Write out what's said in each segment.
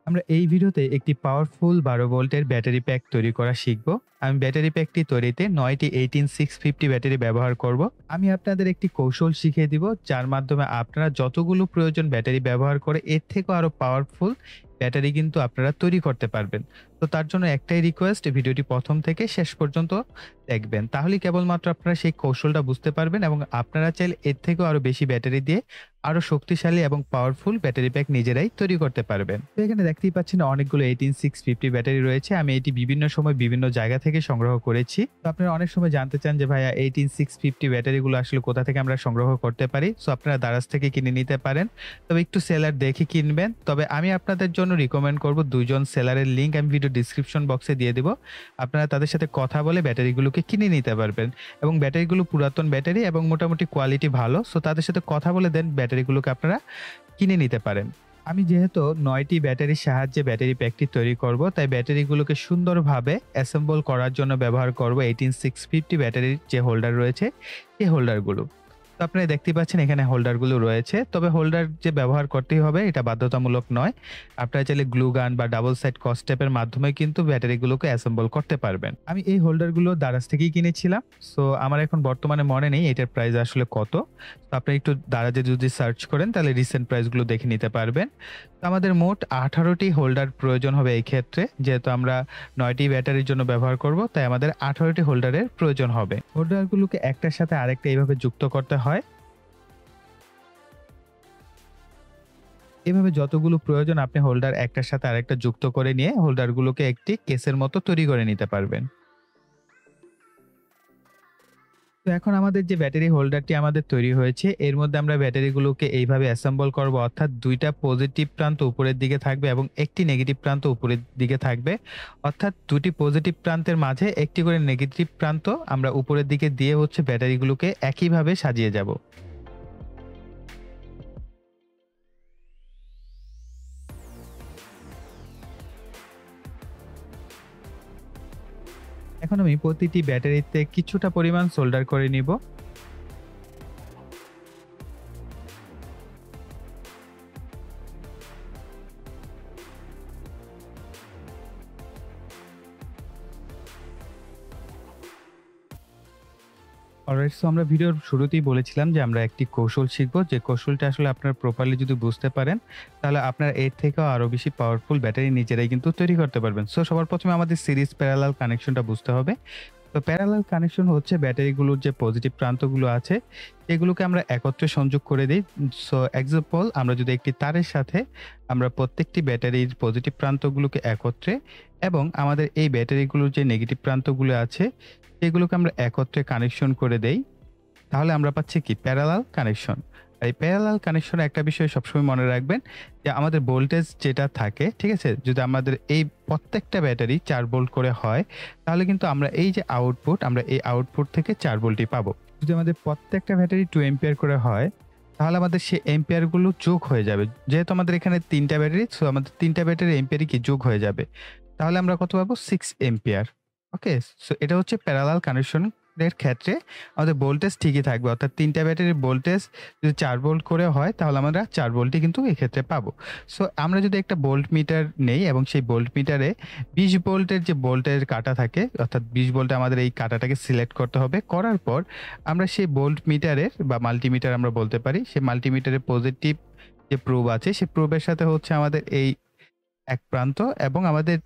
আমরা এই ভিডিওতে একটি পাওয়ারফুল 12 ভোল্টের ব্যাটারি প্যাক তৈরি করা শিখব। আমি ব্যাটারি প্যাকটি তৈরিতে 9টি 18650 ব্যাটারি ব্যবহার করব। আমি আপনাদের একটি কৌশল শিখিয়ে দিব যার মাধ্যমে আপনারা যতগুলো প্রয়োজন ব্যাটারি ব্যবহার করে এর থেকেও আরো পাওয়ারফুল ব্যাটারি কিন্তু আপনারা তৈরি করতে পারবেন। তো তার জন্য একটাই রিকোয়েস্ট, ভিডিওটি প্রথম থেকে শেষ পর্যন্ত দেখবেন, তাহলেই কেবলমাত্র আপনারা সেই কৌশলটা বুঝতে পারবেন এবং আপনারা চাইলে এর থেকেও আরো বেশি ব্যাটারি দিয়ে আরো শক্তিশালী এবং পাওয়ারফুল ব্যাটারি প্যাক নিজেরাই তৈরি করতে পারবেন। তো এখানে দেখতেই পাচ্ছেন অনেকগুলো 18650 ব্যাটারি রয়েছে। আমি এটি বিভিন্ন সময় বিভিন্ন জায়গা থেকে সংগ্রহ করেছি। তো আপনারা অনেক সময় জানতে চান যে ভাইয়া 18650 ব্যাটারিগুলো আসলে কোথা থেকে আমরা সংগ্রহ করতে পারি। সো আপনারা দারাজ থেকে কিনে নিতে পারেন, তবে একটু সেলার দেখে কিনবেন। তবে আমি আপনাদের জন্য রিকমেন্ড করব, দুইজন সেলারের লিঙ্ক আমি ভিডিও ডিসক্রিপশন বক্সে দিয়ে দিব। আপনারা তাদের সাথে কথা বলে ব্যাটারিগুলোকে কিনে নিতে পারবেন এবং ব্যাটারিগুলো পুরাতন ব্যাটারি এবং মোটামুটি কোয়ালিটি ভালো। সো তাদের সাথে কথা বলে দেন ব্যাটারিগুলোকে আপনারা কিনে নিতে পারেন। আমি যেহেতু 9টি ব্যাটারির সাহায্যে ব্যাটারি প্যাকটি তৈরি করব, তাই ব্যাটারিগুলোকে সুন্দরভাবে অ্যাসেম্বল করার জন্য ব্যবহার করব 18650 ব্যাটারির যে হোল্ডার রয়েছে এই হোল্ডারগুলো। তো আপনারা দেখতে পাচ্ছেন এখানে হোল্ডারগুলো রয়েছে, তবে হোল্ডার যে ব্যবহার করতেই হবে এটা বাধ্যতামূলক নয়। আপনারা চাইলে গ্লু গান বা ডাবল সাইড কস টেপের মাধ্যমে কিন্তু ব্যাটারিগুলোকে অ্যাসেম্বল করতে পারবেন। আমি এই হোল্ডারগুলো দারাজ থেকেই কিনেছিলাম। সো আমার এখন বর্তমানে মনে নেই এটার প্রাইস আসলে কত। তো আপনি একটু দারাজে যদি সার্চ করেন তাহলে রিসেন্ট প্রাইসগুলো দেখে নিতে পারবেন। তো আমাদের মোট 18টি হোল্ডার প্রয়োজন হবে এই ক্ষেত্রে, যেহেতু আমরা 9টি ব্যাটারির জন্য ব্যবহার করব, তাই আমাদের 18টি হোল্ডারের প্রয়োজন হবে। হোল্ডারগুলোকে একটার সাথে আরেকটা এইভাবে যুক্ত করতে হয়। এভাবে যতগুলো প্রয়োজন আপনি হোল্ডার একটার সাথে আরেকটা যুক্ত করে নিয়ে হোল্ডারগুলোকে একটি কেসের মতো তৈরি করে নিতে পারবেন। তো এখন আমাদের যে ব্যাটারি হোল্ডারটি আমাদের তৈরি হয়েছে, এর মধ্যে আমরা ব্যাটারিগুলোকে এইভাবে অ্যাসেম্বল করব, অর্থাৎ দুইটা পজিটিভ প্রান্ত উপরের দিকে থাকবে এবং একটি নেগেটিভ প্রান্ত উপরের দিকে থাকবে। অর্থাৎ দুটি পজিটিভ প্রান্তের মাঝে একটি করে নেগেটিভ প্রান্ত আমরা উপরের দিকে দিয়ে ব্যাটারিগুলোকে একইভাবে সাজিয়ে যাব। এখন আমি প্রতিটি ব্যাটারিতে কিছুটা পরিমাণ সোল্ডার করে নিব। অলরাইট, সো আমরা ভিডিওর শুরুতেই বলেছিলাম যে আমরা একটি কৌশল শিখব, যে কৌশলটা আসলে আপনারা প্রপারলি যদি বুঝতে পারেন তাহলে আপনারা এর থেকেও আরো বেশি পাওয়ারফুল ব্যাটারি নিজেরাই কিন্তু তৈরি করতে পারবেন। সো সবার প্রথমে আমাদের সিরিজ প্যারালাল কানেকশনটা বুঝতে হবে। তো প্যারালাল কানেকশন হচ্ছে ব্যাটারিগুলোর যে পজিটিভ প্রান্তগুলো আছে এগুলোকে আমরা একত্রে সংযোগ করে দিই। সো এক্সাম্পল, আমরা যদি একটি তারের সাথে আমরা প্রত্যেকটি ব্যাটারির পজিটিভ প্রান্তগুলোকে একত্রে এবং আমাদের এই ব্যাটারিগুলোর যে নেগেটিভ প্রান্তগুলো আছে এগুলোকে আমরা একত্রে কানেকশন করে দেই, তাহলে আমরা পাচ্ছি কি প্যারালাল কানেকশন। এই প্যারালাল কানেকশনে একটা বিষয় সবসময় মনে রাখবেন যে আমাদের ভোল্টেজ যেটা থাকে, ঠিক আছে, যদি আমাদের এই প্রত্যেকটা ব্যাটারি 4 ভোল্ট করে হয় তাহলে কিন্তু আমরা এই যে আউটপুট, আমরা এই আউটপুট থেকে 4 ভোল্টই পাবো। যদি আমাদের প্রত্যেকটা ব্যাটারি 2 এম্পিয়ার করে হয় তাহলে আমাদের সেই এম্পিয়ার গুলো যোগ হয়ে যাবে। যেহেতু আমাদের এখানে 3টা ব্যাটারি, সো আমাদের 3টা ব্যাটারি এম্পিয়ারই কি যোগ হয়ে যাবে, তাহলে আমরা কত পাবো 6 এম্পিয়ার। ওকে, সো এটা হচ্ছে প্যারালাল কানেকশন এর ক্ষেত্রে আমাদের ভোল্টেজ ঠিকই থাকবে, অর্থাৎ 3টা ব্যাটারির ভোল্টেজ যদি 4 ভোল্ট করে হয় তাহলে আমরা 4 ভোল্টই কিন্তু এই ক্ষেত্রে পাবো। সো আমরা যদি একটা ভোল্ট মিটার নেই এবং সেই ভোল্ট মিটারে 20 ভোল্টের যে ভোল্টের কাঁটা থাকে, অর্থাৎ 20 ভোল্টে আমাদের এই কাঁটাটাকে সিলেক্ট করতে হবে। করার পর আমরা সেই ভোল্ট মিটারের বা মাল্টিমিটার আমরা বলতে পারি, সেই মাল্টিমিটারের পজিটিভ যে প্রুব আছে সেই প্রুবের সাথে হচ্ছে আমাদের এই এক প্রান্ত এবং আমাদের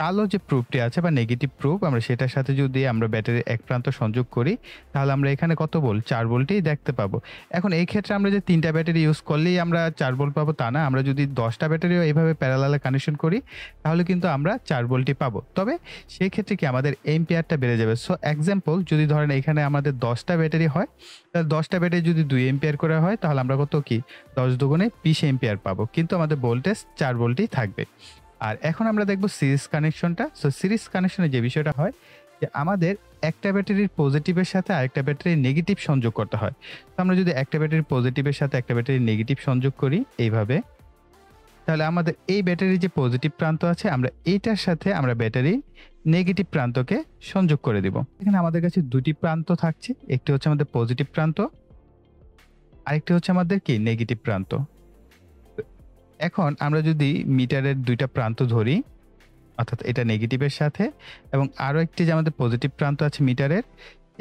কালো যে প্রুফটি আছে বা নেগেটিভ প্রুফ, আমরা সেটার সাথে যদি আমরা ব্যাটারির এক প্রান্ত সংযোগ করি তাহলে আমরা এখানে কত ভোল্ট, 4 ভোল্টই দেখতে পাবো। এখন এই ক্ষেত্রে আমরা যে 3টা ব্যাটারি ইউজ করলেই আমরা 4 ভোল্ট পাবো তা না, আমরা যদি 10টা ব্যাটারিও এইভাবে প্যারালালে কানেকশন করি তাহলে কিন্তু আমরা 4 ভোল্টই পাবো। তবে সেই ক্ষেত্রে কি আমাদের এম্পিয়ারটা বেড়ে যাবে। সো এক্সাম্পল, যদি ধরেন এখানে আমাদের 10টা ব্যাটারি হয় তাহলে 10টা ব্যাটারি যদি 2 এম্পিয়ার করে হয় তাহলে আমরা কত কি 10 দুগুণে 20 এম্পিয়ার পাবো, কিন্তু আমাদের ভোল্টেজ 4 ভোল্টই থাকবে। আর এখন আমরা দেখব সিরিজ কানেকশনটা। সো সিরিজ কানেকশনে যে বিষয়টা হয় যে আমাদের একটা ব্যাটারির পজিটিভের সাথে আরেকটা ব্যাটারির নেগেটিভ সংযোগ করতে হয়। তো আমরা যদি একটা ব্যাটারির পজিটিভের সাথে একটা ব্যাটারির নেগেটিভ সংযোগ করি এইভাবে, তাহলে আমাদের এই ব্যাটারির যে পজিটিভ প্রান্ত আছে আমরা এইটার সাথে আমরা ব্যাটারি নেগেটিভ প্রান্তকে সংযোগ করে দিব। এখানে আমাদের কাছে দুটি প্রান্ত থাকছে, একটি হচ্ছে আমাদের পজিটিভ প্রান্ত, আরেকটি হচ্ছে আমাদের কি নেগেটিভ প্রান্ত। এখন আমরা যদি মিটারের ২ টা প্রান্ত ধরি, অর্থাৎ এটা নেগেটিভের সাথে এবং আরো একটি যে আমাদের পজিটিভ প্রান্ত আছে মিটারের,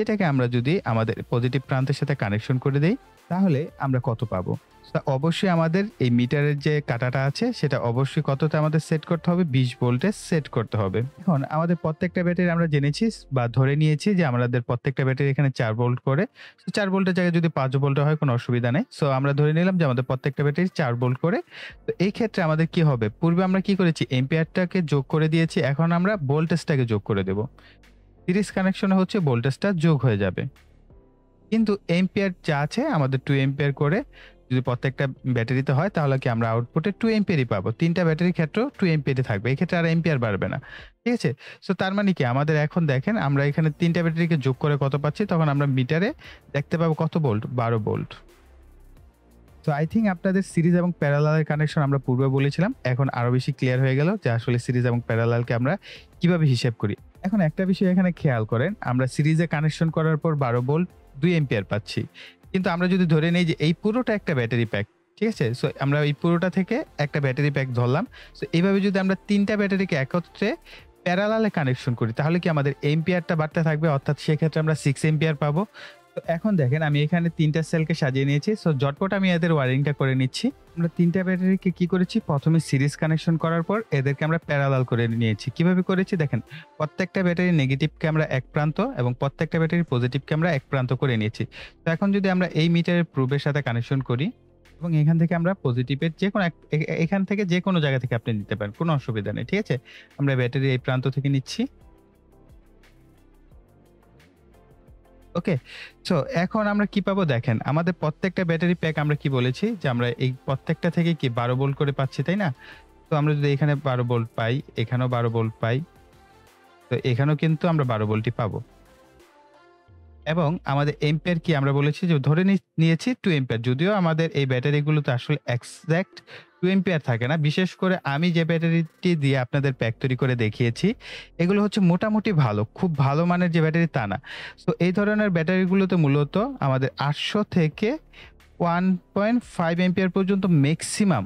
এটাকে আমরা যদি আমাদের পজিটিভ প্রান্তের সাথে কানেকশন করে দেই, তাহলে আমরা কত পাবো? সো অবশ্যই আমাদের এই মিটারের যে কাঁটাটা আছে সেটা অবশ্যই কততে আমাদের সেট করতে হবে? ২০ ভোল্টে সেট করতে হবে। এখন আমাদের প্রত্যেকটা ব্যাটারি আমরা জেনেছি বা ধরে নিয়েছি যে আমাদের প্রত্যেকটা ব্যাটারি এখানে ৪ ভোল্ট করে। সো ৪ ভোল্টের জায়গায় যদি ৫ ভোল্টের হয় কোনো অসুবিধা নাই। সো আমরা ধরে নিলাম যে আমাদের প্রত্যেকটা ব্যাটারি ৪ ভোল্ট করে। তো এই ক্ষেত্রে আমাদের কি হবে? পূর্বে আমরা কি করেছি? এম্পিয়ারটাকে যোগ করে দিয়েছি। এখন আমরা ভোল্টেজটাকে যোগ করে দেব। সিরিজ কানেকশনে হচ্ছে ভোল্টেজটা যোগ হয়ে যাবে। কিন্তু এম্পিয়ার যা আছে আমাদের 2 এম্পিয়ার করে যদি প্রত্যেকটা ব্যাটারিতে হয় তাহলে কি আমরা আউটপুটে 2 এম্পিয়ারই পাবো। ৩ টা ব্যাটারির ক্ষেত্রেও 2 এম্পিয়ারই থাকবে। এক্ষেত্রে আর এম্পিয়ার বাড়বে না। ঠিক আছে? সো তার মানে কি আমাদের এখন দেখেন আমরা এখানে ৩ টা ব্যাটারিকে যোগ করে কত পাচ্ছি তখন আমরা মিটারে দেখতে পাবো কত volt? ১২ volt. So I think আপনাদের সিরিজ এবং প্যারালাল এর কানেকশন আমরা পূর্বে বলেছিলাম। এখন আরো বেশি ক্লিয়ার হয়ে গেল যে আসলে সিরিজ এবং প্যারালালকে আমরা কিভাবে হিসাব করি। এখন একটা বিষয় এখানে খেয়াল করেন, আমরা সিরিজে কানেকশন করার পর ১২ ভোল্ট ২ এম্পিয়ার পাচ্ছি। কিন্তু আমরা যদি ধরে নেই যে এই পুরোটা একটা ব্যাটারি প্যাক, ঠিক আছে? সো আমরা এই পুরোটা থেকে একটা ব্যাটারি প্যাক ধরলাম। সো এভাবে যদি আমরা ৩ টা ব্যাটারিকে একত্রে প্যারালাল এ কানেকশন করি তাহলে কি আমাদের এম্পিয়ারটা বাড়তে থাকবে, অর্থাৎ সেক্ষেত্রে আমরা 6 এম্পিয়ার পাবো। তো এখন দেখেন আমি এখানে ৩ টা সেলকে সাজিয়ে নিয়েছি। সো ঝটপট আমি এদের ওয়্যারিংটা করে নিচ্ছি। আমরা ৩ টা ব্যাটারিকে কি করেছি? প্রথমে সিরিজ কানেকশন করার পর এদেরকে আমরা প্যারালাল করে নিয়েছি। কিভাবে করেছি দেখেন। প্রত্যেকটা ব্যাটারির নেগেটিভকে আমরা এক প্রান্ত এবং প্রত্যেকটা ব্যাটারির পজিটিভকে আমরা এক প্রান্ত করে নিয়েছি। তো এখন যদি আমরা এই মিটারের প্রুবের সাথে কানেকশন করি এবং এখান থেকে আমরা পজিটিভের যেকোনো এখান থেকে যেকোনো জায়গা থেকে আপনি নিতে পারেন। কোনো অসুবিধা নেই। ঠিক আছে? আমরা ব্যাটারি এই প্রান্ত থেকে নিচ্ছি। ওকে। সো এখন আমরা কি পাবো দেখেন। আমাদের প্রত্যেকটা ব্যাটারি প্যাক আমরা কি বলেছি যে আমরা এই প্রত্যেকটা থেকে কি ১২ ভোল্ট করে পাচ্ছি, তাই না? তো আমরা যদি এখানে ১২ ভোল্ট পাই, এখানেও ১২ ভোল্ট পাই, তো এখানেও কিন্তু আমরা ১২ ভোল্টই পাবো। এবং আমাদের এম্পিয়ার কি আমরা বলেছি যে ধরে নিয়েছি 2 এম্পিয়ার। যদিও আমাদের এই ব্যাটারিগুলোতে আসলে এক্সাক্ট 2 এম্পিয়ার থাকে না। বিশেষ করে আমি যে ব্যাটারিটি দিয়ে আপনাদের প্যাক তৈরি করে দেখিয়েছি, এগুলো হচ্ছে মোটামুটি ভালো। খুব ভালো মানের যে ব্যাটারি তা না। সো এই ধরনের ব্যাটারিগুলোতে মূলত আমাদের ৮০০ থেকে ১.৫ এম্পিয়ার পর্যন্ত মেক্সিমাম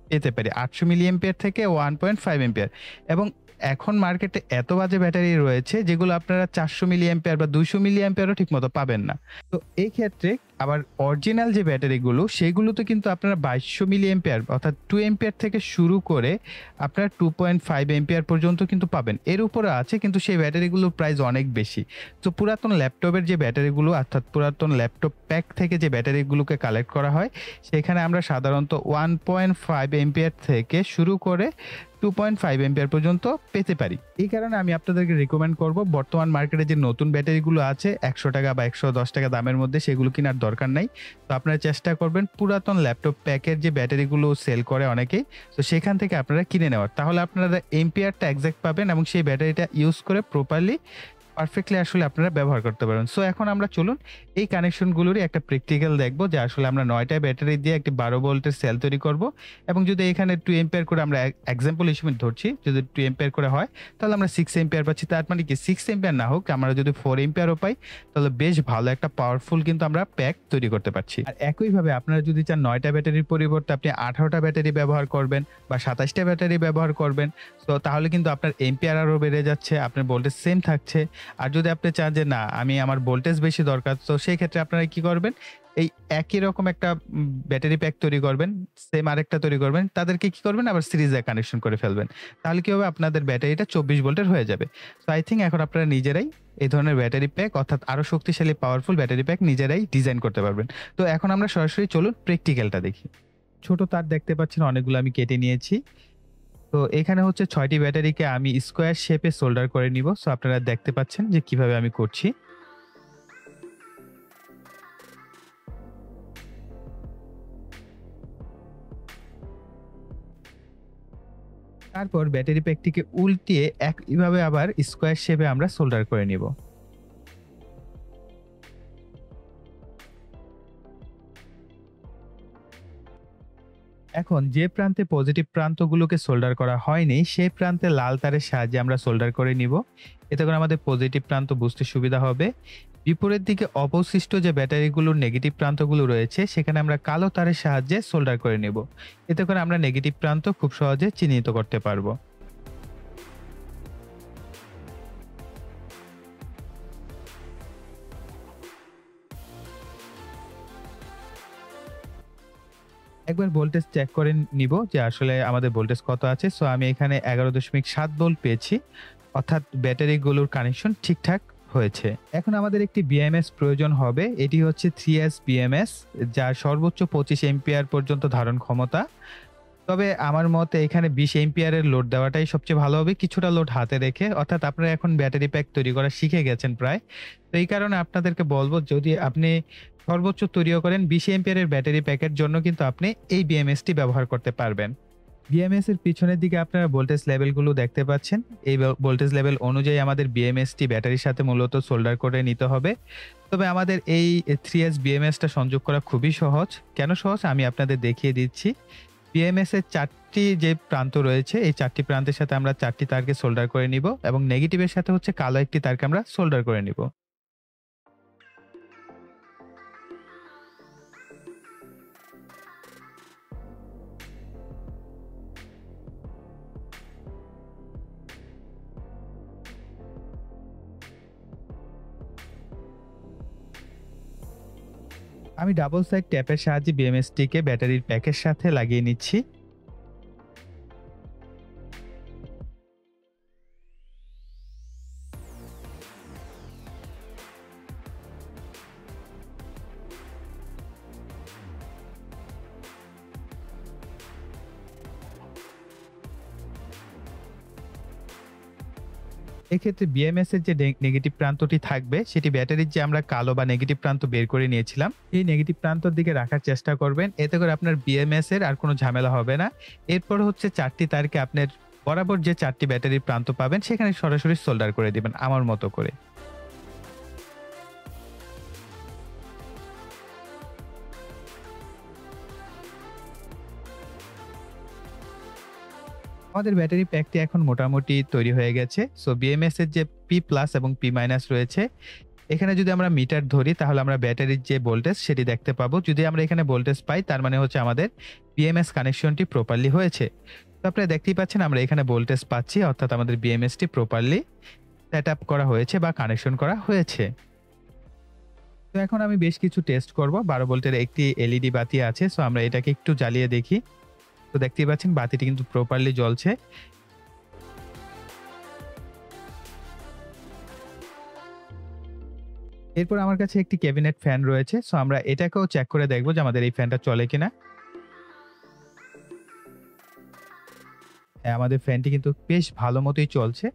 পেতে পারি। ৮০০ মিলি এম্পিয়ার থেকে ১.৫ এম্পিয়ার এবং এখন মার্কেটে এত বাজে ব্যাটারি রয়েছে যেগুলো আপনারা ৪০০ মিলি অ্যাম্পিয়ার বা ২০০ মিলি অ্যাম্পিয়ারও ঠিকমতো পাবেন না। তো এই ক্ষেত্রে আবার অরিজিনাল যে ব্যাটারিগুলো সেগুলোতে কিন্তু আপনারা ২২০০ মিলি অ্যাম্পিয়ার অর্থাৎ 2 অ্যাম্পিয়ার থেকে শুরু করে আপনারা 2.5 অ্যাম্পিয়ার পর্যন্ত কিন্তু পাবেন। এর উপরে আছে কিন্তু সেই ব্যাটারিগুলোর প্রাইস অনেক বেশি। তো পুরাতন ল্যাপটপের যে ব্যাটারিগুলো অর্থাৎ পুরাতন ল্যাপটপ প্যাক থেকে যে ব্যাটারিগুলোকে কালেক্ট করা হয় সেখানে আমরা সাধারণত 1.5 অ্যাম্পিয়ার থেকে শুরু করে 2.5 এম্পিয়ার পর্যন্ত পেতে পারি। এই কারণে আমি আপনাদেরকে রিকমেন্ড করব বর্তমান মার্কেটে যে নতুন ব্যাটারিগুলো আছে ৳১০০ বা ৳১১০ দামের মধ্যে সেগুলো কেনার দরকার নাই। তো আপনারা চেষ্টা করবেন পুরাতন ল্যাপটপ প্যাকের যে ব্যাটারিগুলো সেল করে অনেকেই, তো সেখান থেকে আপনারা কিনে নেওয়ার। তাহলে আপনারা এম্পিয়ারটা এক্সাক্ট পাবেন এবং সেই ব্যাটারিটা ইউজ করে প্রপারলি পারফেক্টলি আসলে আপনারা ব্যবহার করতে পারবেন। সো এখন আমরা চলুন এই কানেকশনগুলোরই একটা প্র্যাকটিক্যাল দেখব যে আসলে আমরা ৯ টা ব্যাটারি দিয়ে একটি ১২ ভোল্টের সেল তৈরি করব এবং যদি এখানে 2 এম্পিয়ার করে আমরা এক্সাম্পল হিসেবে ধরছি, যদি 2 এম্পিয়ার করে হয় তাহলে আমরা 6 এম্পিয়ার পাচ্ছি। তার মানে কি 6 এম্পিয়ার না হোক আমরা যদি 4 এম্পিয়ারও পাই তাহলে বেশ ভালো একটা পাওয়ারফুল কিন্তু আমরা প্যাক তৈরি করতে পারছি। আর একইভাবে আপনারা যদি চান ৯ টা ব্যাটারির পরিবর্তে আপনি ১৮ টা ব্যাটারি ব্যবহার করবেন বা ২৭ টা ব্যাটারি ব্যবহার করবেন, তো তাহলে কিন্তু আপনার এম্পিয়ার আরও বেড়ে যাচ্ছে, আপনার ভোল্টেজ সেম থাকছে। আর যদি আপনি চান যে না আমি আমার ভোল্টেজ বেশি দরকার, তো সেই ক্ষেত্রে আপনারা কি করবেন, এই একই রকম একটা ব্যাটারি প্যাক তৈরি করবেন, সেম আরেকটা তৈরি করবেন, তাদেরকে কি করবেন আবার সিরিজে কানেকশন করে ফেলবেন। তাহলে কি হবে আপনাদের ব্যাটারিটা ২৪ ভোল্টের হয়ে যাবে। সো আই থিংক এখন আপনারা নিজেরাই এই ধরনের ব্যাটারি প্যাক অর্থাৎ আরো শক্তিশালী পাওয়ারফুল ব্যাটারি প্যাক নিজেরাই ডিজাইন করতে পারবেন। তো এখন আমরা সরাসরি চলুন প্র্যাকটিক্যালটা দেখি। ছোট তার দেখতে পাচ্ছেন অনেকগুলো আমি কেটে নিয়েছি। তো এখানে হচ্ছে ৬ টি ব্যাটারিকে আমি স্কোয়ার শেপে সোল্ডার করে নিব। সো আপনারা দেখতে পাচ্ছেন যে কিভাবে আমি করছি। তারপর ব্যাটারি প্যাকটিকে উল্টিয়ে একইভাবে আবার স্কোয়ার শেপে আমরা সোল্ডার করে নিব। এখন যে প্রান্তে পজিটিভ প্রান্তগুলোকে সোল্ডার করা হয়নি, সেই প্রান্তে লাল তারের সাহায্যে আমরা সোল্ডার করে নিব। এতে করে আমাদের পজিটিভ প্রান্ত বুঝতে সুবিধা হবে। বিপরীত দিকে অবশিষ্ট যে ব্যাটারিগুলোর নেগেটিভ প্রান্তগুলো রয়েছে, সেখানে আমরা কালো তারের সাহায্যে সোল্ডার করে নিব। এতে করে আমরা নেগেটিভ প্রান্ত খুব সহজে চিহ্নিত করতে পারবো। একবার ভোল্টেজ চেক করে নিব যে আসলে আমাদের ভোল্টেজ কত আছে। সো আমি এখানে 11.7 ভোল্ট পেয়েছি। অর্থাৎ ব্যাটারিগুলোর কানেকশন ঠিকঠাক হয়েছে। এখন আমাদের একটি বিএমএস প্রয়োজন হবে। এটি হচ্ছে 3S বিএমএস, যার সর্বোচ্চ 25 এম্পিয়ার পর্যন্ত ধারণ ক্ষমতা। তবে আমার মতে এখানে 20 এম্পিয়ারের লোড দেওয়াটাই সবচেয়ে ভালো হবে, কিছুটা লোড হাতে রেখে। অর্থাৎ আপনারা এখন ব্যাটারি প্যাক তৈরি করা শিখে গেছেন প্রায়। তো এই কারণে আপনাদেরকে বলব, যদি আপনি সর্বোচ্চ তৈরিও করেন 20 এম্পিয়ারের ব্যাটারি প্যাকের জন্য কিন্তু আপনি এই বিএমএসটি ব্যবহার করতে পারবেন। বিএমএস এর পিছনের দিকে আপনারা ভোল্টেজ লেভেলগুলো দেখতে পাচ্ছেন। এই ভোল্টেজ লেভেল অনুযায়ী আমাদের বিএমএসটি ব্যাটারির সাথে মূলত সোল্ডার করে নিতে হবে। তবে আমাদের এই 3S বিএমএসটা সংযোগ করা খুবই সহজ। কেন সহজ আমি আপনাদের দেখিয়ে দিচ্ছি। বিএমএস এর 4টি যে প্রান্ত রয়েছে, এই 4টি প্রান্তের সাথে আমরা 4টি তারকে সোল্ডার করে নিব এবং নেগেটিভের সাথে হচ্ছে কালো একটি তারকে আমরা সোল্ডার করে নিব। আমি ডাবল সাইড ট্যাপের সাহায্যে বিএমএসটিকে ব্যাটারির প্যাকের সাথে লাগিয়ে নিচ্ছি। এক্ষেত্রে বিএমএস এর যে নেগেটিভ প্রান্তটি থাকবে, সেটি ব্যাটারির যে আমরা কালো বা নেগেটিভ প্রান্ত বের করে নিয়েছিলাম, এই নেগেটিভ প্রান্তর দিকে রাখার চেষ্টা করবেন। এতে করে আপনার বিএমএস এর আর কোনো ঝামেলা হবে না। এরপর হচ্ছে 4টি তারকে আপনার বরাবর যে 4টি ব্যাটারির প্রান্ত পাবেন, সেখানে সরাসরি সোল্ডার করে দিবেন আমার মতো করে। আমাদের ব্যাটারি প্যাকটি এখন মোটামুটি তৈরি হয়ে গেছে। সো বিএমএস এর যে পি প্লাস এবং পি মাইনাস রয়েছে, এখানে যদি আমরা মিটার ধরি তাহলে আমরা ব্যাটারির যে ভোল্টেজ সেটি দেখতে পাবো। যদি আমরা এখানে ভোল্টেজ পাই, তার মানে হচ্ছে আমাদের বিএমএস কানেকশনটি প্রপারলি হয়েছে। তো আপনারা দেখতেই পাচ্ছেন আমরা এখানে ভোল্টেজ পাচ্ছি, অর্থাৎ আমাদের বিএমএসটি প্রপারলি সেট আপ করা হয়েছে বা কানেকশন করা হয়েছে। তো এখন আমি বেশ কিছু টেস্ট করব। 12 ভোল্টের একটি এলইডি বাতি আছে। সো আমরা এটাকে একটু জ্বালিয়ে দেখি। তো দেখতেই পাচ্ছেন বাতিটি কিন্তু প্রপারলি জ্বলছে। এরপর আমার কাছে একটি ক্যাবিনেট ফ্যান রয়েছে। সো আমরা এটাকেও চেক করে দেখব যে আমাদের এই ফ্যানটা চলে কিনা। হ্যাঁ, আমাদের ফ্যানটি কিন্তু বেশ ভালো মতোই চলছে।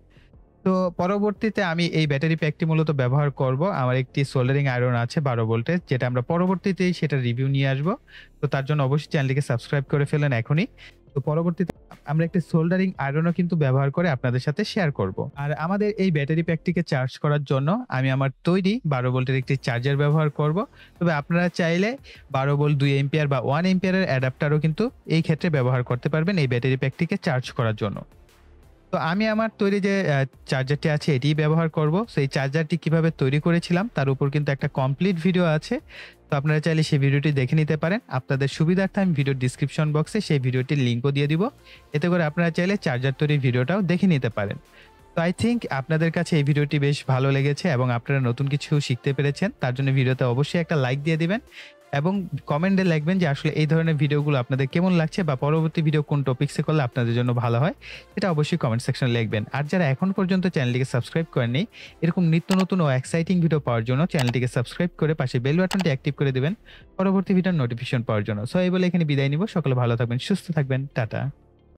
তো পরবর্তীতে আমি এই ব্যাটারি প্যাকটি মূলত ব্যবহার করব। আমার একটি সোল্ডারিং আয়রন আছে 12 ভোল্টের, যেটা আমরা পরবর্তীতেই সেটার রিভিউ নিয়ে আসব। তো তার জন্য অবশ্যই চ্যানেলটিকে সাবস্ক্রাইব করে ফেলেন এখনই। তো পরবর্তীতে আমরা একটা সোল্ডারিং আয়রনও কিন্তু ব্যবহার করে আপনাদের সাথে শেয়ার করব। আর আমাদের এই ব্যাটারি প্যাকটিকে চার্জ করার জন্য আমি আমার তৈরি 12 ভোল্টের একটি চার্জার ব্যবহার করব। তবে আপনারা চাইলে 12 ভোল্ট 2 এম্পিয়ার বা 1 এম্পিয়ারের অ্যাডাপ্টারও কিন্তু এই ক্ষেত্রে ব্যবহার করতে পারবেন এই ব্যাটারি প্যাকটিকে চার্জ করার জন্য। তো আমি আমার তৈরি যে চার্জারটি আছে এটিই ব্যবহার করব। সেই চার্জারটি কিভাবে তৈরি করেছিলাম তার উপর কিন্তু একটা কমপ্লিট ভিডিও আছে। তো আপনারা চাইলে সেই ভিডিওটি দেখে নিতে পারেন। আপনাদের সুবিধার্থে আমি ভিডিওর ডিসক্রিপশন বক্সে সেই ভিডিওটির লিঙ্কও দিয়ে দিব। এতে করে আপনারা চাইলে চার্জার তৈরির ভিডিওটাও দেখে নিতে পারেন। তো আই থিংক আপনাদের কাছে এই ভিডিওটি বেশ ভালো লেগেছে এবং আপনারা নতুন কিছু শিখতে পেরেছেন। তার জন্য ভিডিওতে অবশ্যই একটা লাইক দিয়ে দিবেন এবং কমেন্টে লিখবেন যে আসলে এই ধরনের ভিডিওগুলো আপনাদের কেমন লাগছে বা পরবর্তী ভিডিও কোন টপিকসে করলে আপনাদের জন্য ভালো হয়, সেটা অবশ্যই কমেন্ট সেকশনে লিখবেন। আর যারা এখন পর্যন্ত চ্যানেলটিকে সাবস্ক্রাইব করেননি, এরকম নিত্য নতুন ও এক্সাইটিং ভিডিও পাওয়ার জন্য চ্যানেলটিকে সাবস্ক্রাইব করে পাশে বেল বাটনটি অ্যাক্টিভ করে দিবেন পরবর্তী ভিডিওর নোটিফিকেশন পাওয়ার জন্য। সো এই বলে এখানে বিদায় নিব। সকলে ভালো থাকবেন, সুস্থ থাকবেন। টাটা।